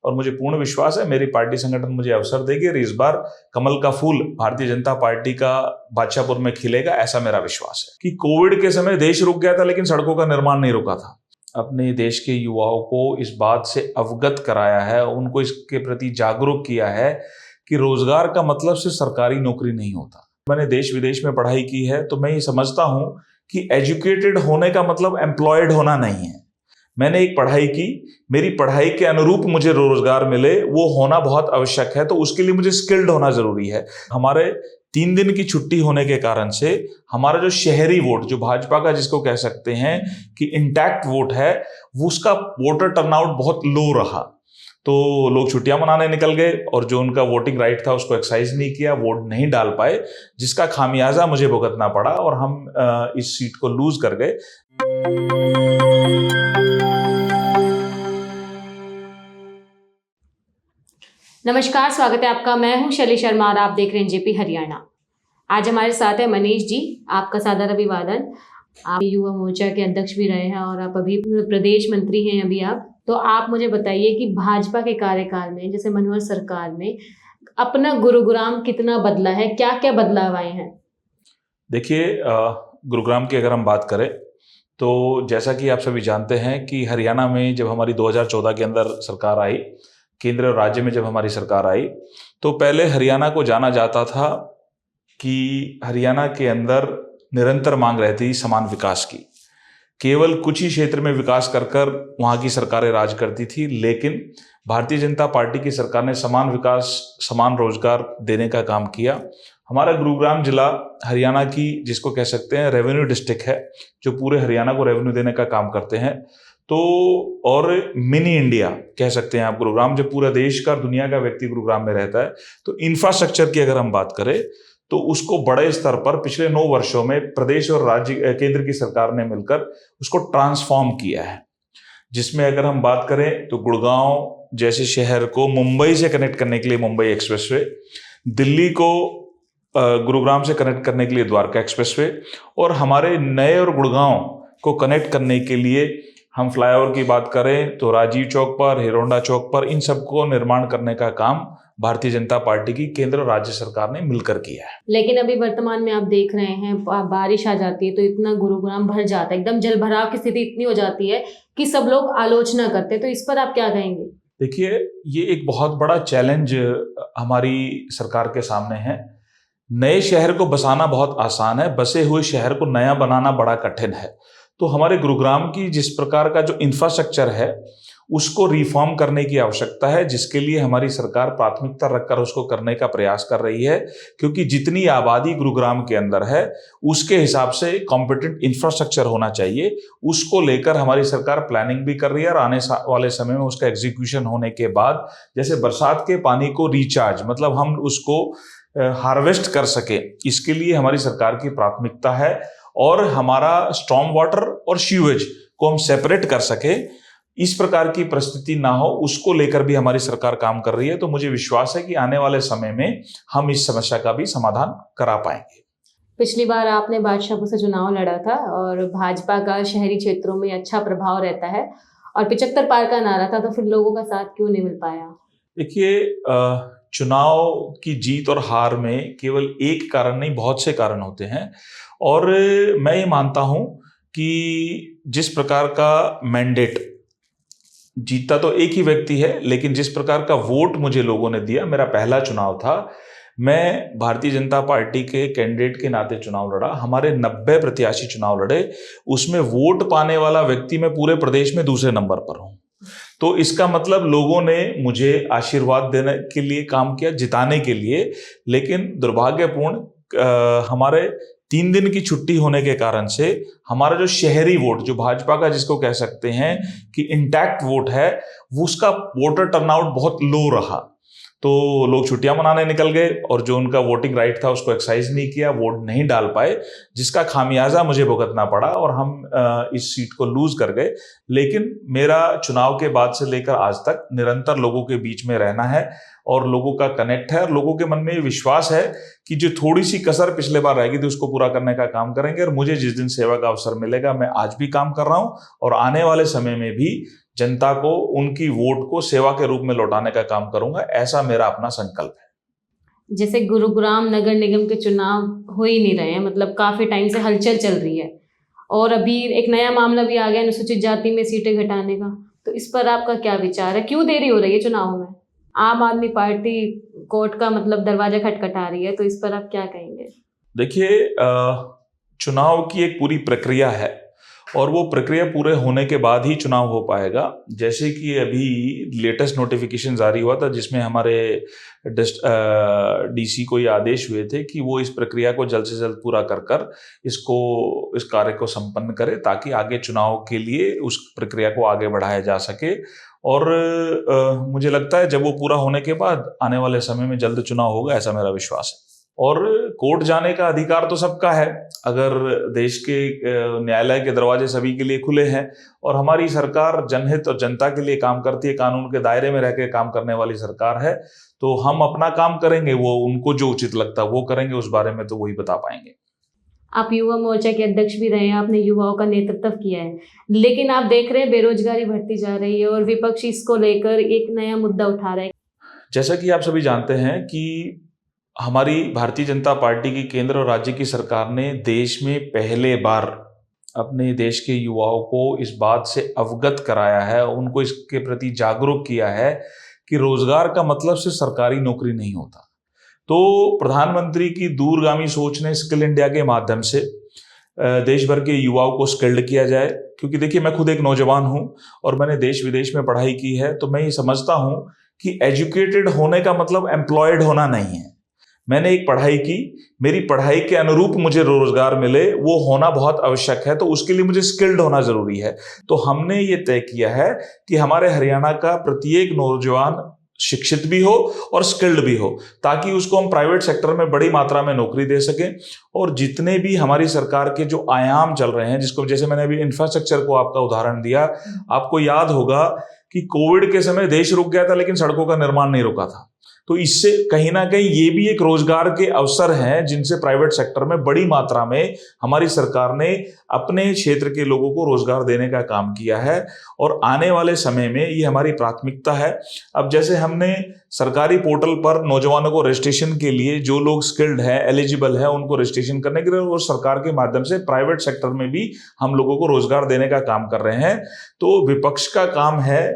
और मुझे पूर्ण विश्वास है मेरी पार्टी संगठन मुझे अवसर देगी और इस बार कमल का फूल भारतीय जनता पार्टी का बादशाहपुर में खिलेगा, ऐसा मेरा विश्वास है। कि कोविड के समय देश रुक गया था लेकिन सड़कों का निर्माण नहीं रुका था। अपने देश के युवाओं को इस बात से अवगत कराया है, उनको इसके प्रति जागरूक किया है कि रोजगार का मतलब सिर्फ सरकारी नौकरी नहीं होता। मैंने देश विदेश में पढ़ाई की है तो मैं ये समझता हूं कि एजुकेटेड होने का मतलब एम्प्लॉयड होना नहीं है। मैंने एक पढ़ाई की, मेरी पढ़ाई के अनुरूप मुझे रोजगार मिले वो होना बहुत आवश्यक है, तो उसके लिए मुझे स्किल्ड होना जरूरी है। हमारे 3 दिन की छुट्टी होने के कारण से हमारा जो शहरी वोट, जो भाजपा का जिसको कह सकते हैं कि इंटैक्ट वोट है, वो उसका वोटर टर्नआउट बहुत लो रहा। तो लोग छुट्टियां मनाने निकल गए और जो उनका वोटिंग राइट था उसको एक्सरसाइज नहीं किया, वोट नहीं डाल पाए, जिसका खामियाजा मुझे भुगतना पड़ा और हम इस सीट को लूज कर गए। नमस्कार, स्वागत है आपका। मैं हूं शैली शर्मा और आप देख रहे हैं जेपी हरियाणा। आज हमारे साथ है मनीष जी। आपका सादर अभिवादन। आप युवा मोर्चा के अध्यक्ष भी रहे हैं और आप अभी प्रदेश मंत्री हैं अभी आप। तो आप मुझे बताइए कि भाजपा के कार्यकाल में, जैसे मनोहर सरकार में, अपना गुरुग्राम कितना बदला है, क्या क्या बदलाव आए हैं? देखिए, गुरुग्राम की अगर हम बात करें तो जैसा कि आप सभी जानते हैं कि हरियाणा में जब हमारी 2014 के अंदर सरकार आई, केंद्र और राज्य में जब हमारी सरकार आई, तो पहले हरियाणा को जाना जाता था कि हरियाणा के अंदर निरंतर मांग रहती समान विकास की। केवल कुछ ही क्षेत्र में विकास कर कर वहाँ की सरकारें राज करती थी, लेकिन भारतीय जनता पार्टी की सरकार ने समान विकास, समान रोजगार देने का काम किया। हमारा गुरुग्राम जिला हरियाणा की जिसको कह सकते हैं रेवेन्यू डिस्ट्रिक्ट है, जो पूरे हरियाणा को रेवेन्यू देने का काम करते हैं। तो और मिनी इंडिया कह सकते हैं आप गुरुग्राम, जब पूरा देश का, दुनिया का व्यक्ति गुरुग्राम में रहता है। तो इंफ्रास्ट्रक्चर की अगर हम बात करें तो उसको बड़े स्तर पर पिछले 9 वर्षों में प्रदेश और राज्य, केंद्र की सरकार ने मिलकर उसको ट्रांसफॉर्म किया है। जिसमें अगर हम बात करें तो गुड़गांव जैसे शहर को मुंबई से कनेक्ट करने के लिए मुंबई एक्सप्रेसवे, दिल्ली को गुरुग्राम से कनेक्ट करने के लिए द्वारका एक्सप्रेसवे, और हमारे नए और गुड़गांव को कनेक्ट करने के लिए हम फ्लाईओवर की बात करें तो राजीव चौक पर, हिरोंडा चौक पर, इन सबको निर्माण करने का काम भारतीय जनता पार्टी की केंद्र और राज्य सरकार ने मिलकर किया है। लेकिन अभी वर्तमान में आप देख रहे हैं बारिश आ जाती है तो इतना गुरुग्राम भर जाता है, एकदम जल भराव की स्थिति इतनी हो जाती है कि सब लोग आलोचना करते हैं। तो इस पर आप क्या कहेंगे? देखिए, ये एक बहुत बड़ा चैलेंज हमारी सरकार के सामने है। नए शहर को बसाना बहुत आसान है, बसे हुए शहर को नया बनाना बड़ा कठिन है। तो हमारे गुरुग्राम की जिस प्रकार का जो इंफ्रास्ट्रक्चर है उसको रिफॉर्म करने की आवश्यकता है, जिसके लिए हमारी सरकार प्राथमिकता रखकर उसको करने का प्रयास कर रही है। क्योंकि जितनी आबादी गुरुग्राम के अंदर है उसके हिसाब से कॉम्पिटेंट इंफ्रास्ट्रक्चर होना चाहिए, उसको लेकर हमारी सरकार प्लानिंग भी कर रही है। और आने वाले समय में उसका एग्जीक्यूशन होने के बाद, जैसे बरसात के पानी को रिचार्ज, मतलब हम उसको हार्वेस्ट कर सके, इसके लिए हमारी सरकार की प्राथमिकता है। और हमारा स्टॉर्म वाटर और सीवेज को हम सेपरेट कर सके, इस प्रकार की परिस्थिति ना हो, उसको लेकर भी हमारी सरकार काम कर रही है। तो मुझे विश्वास है कि आने वाले समय में हम इस समस्या का भी समाधान करा पाएंगे। पिछली बार आपने बादशाहपुर से चुनाव लड़ा था और भाजपा का शहरी क्षेत्रों में अच्छा प्रभाव रहता है और 75 पार का नारा था, तो फिर लोगों का साथ क्यों नहीं मिल पाया? देखिए, चुनाव की जीत और हार में केवल एक कारण नहीं, बहुत से कारण होते हैं। और मैं ये मानता हूं कि जिस प्रकार का मैंडेट, जीतता तो एक ही व्यक्ति है, लेकिन जिस प्रकार का वोट मुझे लोगों ने दिया, मेरा पहला चुनाव था, मैं भारतीय जनता पार्टी के कैंडिडेट के नाते चुनाव लड़ा। हमारे 90 प्रत्याशी चुनाव लड़े, उसमें वोट पाने वाला व्यक्ति मैं पूरे प्रदेश में दूसरे नंबर पर हूं। तो इसका मतलब लोगों ने मुझे आशीर्वाद देने के लिए काम किया, जिताने के लिए। लेकिन दुर्भाग्यपूर्ण हमारे 3 दिन की छुट्टी होने के कारण से हमारा जो शहरी वोट, जो भाजपा का जिसको कह सकते हैं कि इंटैक्ट वोट है, वो उसका वोटर टर्नआउट बहुत लो रहा। तो लोग छुट्टियां मनाने निकल गए और जो उनका वोटिंग राइट था उसको एक्सरसाइज नहीं किया, वोट नहीं डाल पाए, जिसका खामियाजा मुझे भुगतना पड़ा और हम इस सीट को लूज कर गए। लेकिन मेरा चुनाव के बाद से लेकर आज तक निरंतर लोगों के बीच में रहना है और लोगों का कनेक्ट है और लोगों के मन में विश्वास है कि जो थोड़ी सी कसर पिछले बार रह गई थी उसको पूरा करने का काम करेंगे। और मुझे जिस दिन सेवा का अवसर मिलेगा, मैं आज भी काम कर रहा हूं और आने वाले समय में भी जनता को उनकी वोट को सेवा के रूप में लौटाने का काम करूंगा, ऐसा मेरा अपना संकल्प है। जैसे गुरुग्राम नगर निगम के चुनाव हो ही नहीं रहे हैं, मतलब काफी टाइम से हलचल चल रही है और अभी एक नया मामला भी आ गया अनुसूचित जाति में सीटें घटाने का, तो इस पर आपका क्या विचार है? क्यों देरी हो रही है चुनाव में? आम आदमी पार्टी कोर्ट का मतलब दरवाजा खटखटा रही है, तो इस पर आप क्या कहेंगे? देखिए, चुनाव की एक पूरी प्रक्रिया है और वो प्रक्रिया पूरे होने के बाद ही चुनाव हो पाएगा। जैसे कि अभी लेटेस्ट नोटिफिकेशन जारी हुआ था जिसमें हमारे डीसी को ये आदेश हुए थे कि वो इस प्रक्रिया को जल्द से जल्द पूरा कर इस कार्य को संपन्न करे ताकि आगे चुनाव के लिए उस प्रक्रिया को आगे बढ़ाया जा सके। और मुझे लगता है जब वो पूरा होने के बाद आने वाले समय में जल्द चुनाव होगा, ऐसा मेरा विश्वास है। और कोर्ट जाने का अधिकार तो सबका है, अगर देश के न्यायालय के दरवाजे सभी के लिए खुले हैं और हमारी सरकार जनहित और जनता के लिए काम करती है, कानून के दायरे में रह के काम करने वाली सरकार है, तो हम अपना काम करेंगे, वो उनको जो उचित लगता है वो करेंगे, उस बारे में तो वही बता पाएंगे। आप युवा मोर्चा के अध्यक्ष भी रहे हैं, आपने युवाओं का नेतृत्व किया है, लेकिन आप देख रहे हैं बेरोजगारी बढ़ती जा रही है और विपक्ष इसको लेकर एक नया मुद्दा उठा रहा है। जैसा कि आप सभी जानते हैं कि हमारी भारतीय जनता पार्टी की केंद्र और राज्य की सरकार ने देश में पहले बार अपने देश के युवाओं को इस बात से अवगत कराया है, उनको इसके प्रति जागरूक किया है कि रोजगार का मतलब सिर्फ सरकारी नौकरी नहीं होता। तो प्रधानमंत्री की दूरगामी सोच ने स्किल इंडिया के माध्यम से देश भर के युवाओं को स्किल्ड किया जाए, क्योंकि देखिए मैं खुद एक नौजवान हूं और मैंने देश विदेश में पढ़ाई की है, तो मैं ये समझता हूं कि एजुकेटेड होने का मतलब एम्प्लॉयड होना नहीं है। मैंने एक पढ़ाई की, मेरी पढ़ाई के अनुरूप मुझे रोजगार मिले, वो होना बहुत आवश्यक है, तो उसके लिए मुझे स्किल्ड होना जरूरी है। तो हमने ये तय किया है कि हमारे हरियाणा का प्रत्येक नौजवान शिक्षित भी हो और स्किल्ड भी हो, ताकि उसको हम प्राइवेट सेक्टर में बड़ी मात्रा में नौकरी दे सकें। और जितने भी हमारी सरकार के जो आयाम चल रहे हैं, जिसको जैसे मैंने अभी इंफ्रास्ट्रक्चर को आपका उदाहरण दिया, आपको याद होगा कि कोविड के समय देश रुक गया था लेकिन सड़कों का निर्माण नहीं रुका था। तो इससे कहीं ना कहीं ये भी एक रोजगार के अवसर हैं जिनसे प्राइवेट सेक्टर में बड़ी मात्रा में हमारी सरकार ने अपने क्षेत्र के लोगों को रोजगार देने का काम किया है और आने वाले समय में ये हमारी प्राथमिकता है। अब जैसे हमने सरकारी पोर्टल पर नौजवानों को रजिस्ट्रेशन के लिए, जो लोग स्किल्ड है, एलिजिबल है, उनको रजिस्ट्रेशन करने के लिए और सरकार के माध्यम से प्राइवेट सेक्टर में भी हम लोगों को रोजगार देने का काम कर रहे हैं। तो विपक्ष का काम है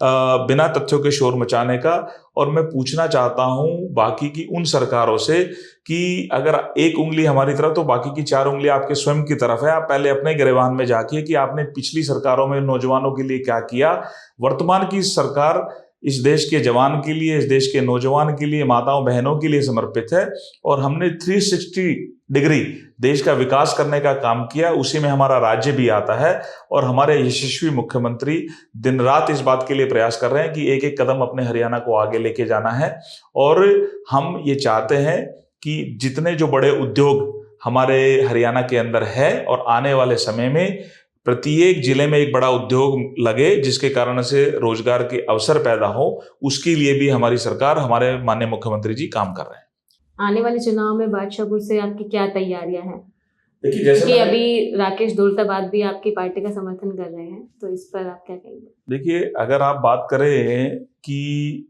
बिना तथ्यों के शोर मचाने का। और मैं पूछना चाहता हूं बाकी की उन सरकारों से कि अगर एक उंगली हमारी तरफ तो बाकी की 4 उंगली आपके स्वयं की तरफ है। आप पहले अपने गिरबान में जाके कि आपने पिछली सरकारों में नौजवानों के लिए क्या किया। वर्तमान की सरकार इस देश के जवान के लिए, इस देश के नौजवान के लिए, माताओं बहनों के लिए समर्पित है और हमने 360 डिग्री देश का विकास करने का काम किया। उसी में हमारा राज्य भी आता है और हमारे यशस्वी मुख्यमंत्री दिन रात इस बात के लिए प्रयास कर रहे हैं कि एक एक कदम अपने हरियाणा को आगे लेके जाना है। और हम ये चाहते हैं कि जितने जो बड़े उद्योग हमारे हरियाणा के अंदर है और आने वाले समय में प्रत्येक जिले में एक बड़ा उद्योग लगे जिसके कारण से रोजगार के अवसर पैदा हो, उसके लिए भी हमारी सरकार, हमारे माननीय मुख्यमंत्री जी काम कर रहे हैं। आने वाले चुनाव में बादशाहपुर से आपकी क्या तैयारियां हैं? देखिए, जैसे कि अभी राकेश दौलताबाद भी आपकी पार्टी का समर्थन कर रहे हैं, तो इस पर आप क्या कहेंगे? देखिए, अगर आप बात करें कि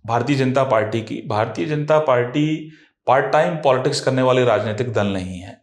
भारतीय जनता पार्टी की, Bharatiya Janata party part time politics करने वाले राजनीतिक दल नहीं है।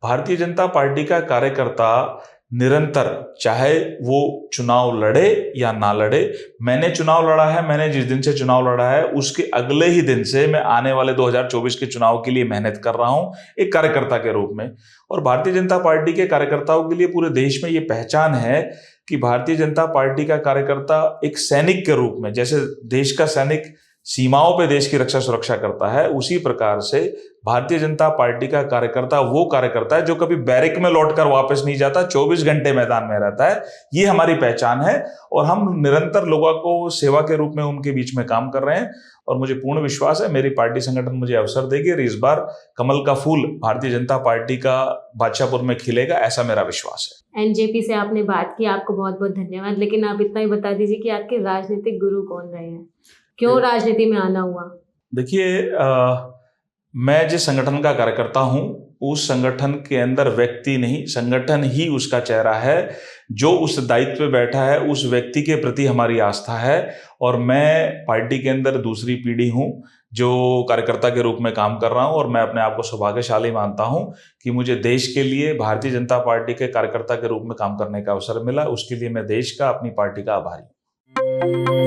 भारतीय जनता पार्टी का कार्यकर्ता निरंतर, चाहे वो चुनाव लड़े या ना लड़े, मैंने चुनाव लड़ा है, मैंने जिस दिन से चुनाव लड़ा है उसके अगले ही दिन से मैं आने वाले 2024 के चुनाव के लिए मेहनत कर रहा हूं एक कार्यकर्ता के रूप में। और भारतीय जनता पार्टी के कार्यकर्ताओं के लिए पूरे देश में ये पहचान है कि भारतीय जनता पार्टी का कार्यकर्ता एक सैनिक के रूप में, जैसे देश का सैनिक सीमाओं पे देश की रक्षा सुरक्षा करता है, उसी प्रकार से भारतीय जनता पार्टी का कार्यकर्ता वो कार्यकर्ता है जो कभी बैरक में लौटकर वापस नहीं जाता, 24 घंटे मैदान में रहता है। ये हमारी पहचान है और हम निरंतर लोगों को सेवा के रूप में उनके बीच में काम कर रहे हैं। और मुझे पूर्ण विश्वास है मेरी पार्टी संगठन मुझे अवसर देगी और इस बार कमल का फूल भारतीय जनता पार्टी का बादशाहपुर में खिलेगा, ऐसा मेरा विश्वास है। एनजेपी से आपने बात की, आपको बहुत बहुत धन्यवाद। लेकिन आप इतना ही बता दीजिए कि आपके राजनीतिक गुरु कौन रहे हैं, क्यों राजनीति में आना हुआ? देखिए, मैं जिस संगठन का कार्यकर्ता हूं उस संगठन के अंदर व्यक्ति नहीं, संगठन ही उसका चेहरा है। जो उस दायित्व पे बैठा है उस व्यक्ति के प्रति हमारी आस्था है। और मैं पार्टी के अंदर दूसरी पीढ़ी हूँ जो कार्यकर्ता के रूप में काम कर रहा हूँ, और मैं अपने आप को सौभाग्यशाली मानता हूँ कि मुझे देश के लिए भारतीय जनता पार्टी के कार्यकर्ता के रूप में काम करने का अवसर मिला। उसके लिए मैं देश का, अपनी पार्टी का आभारी हूँ।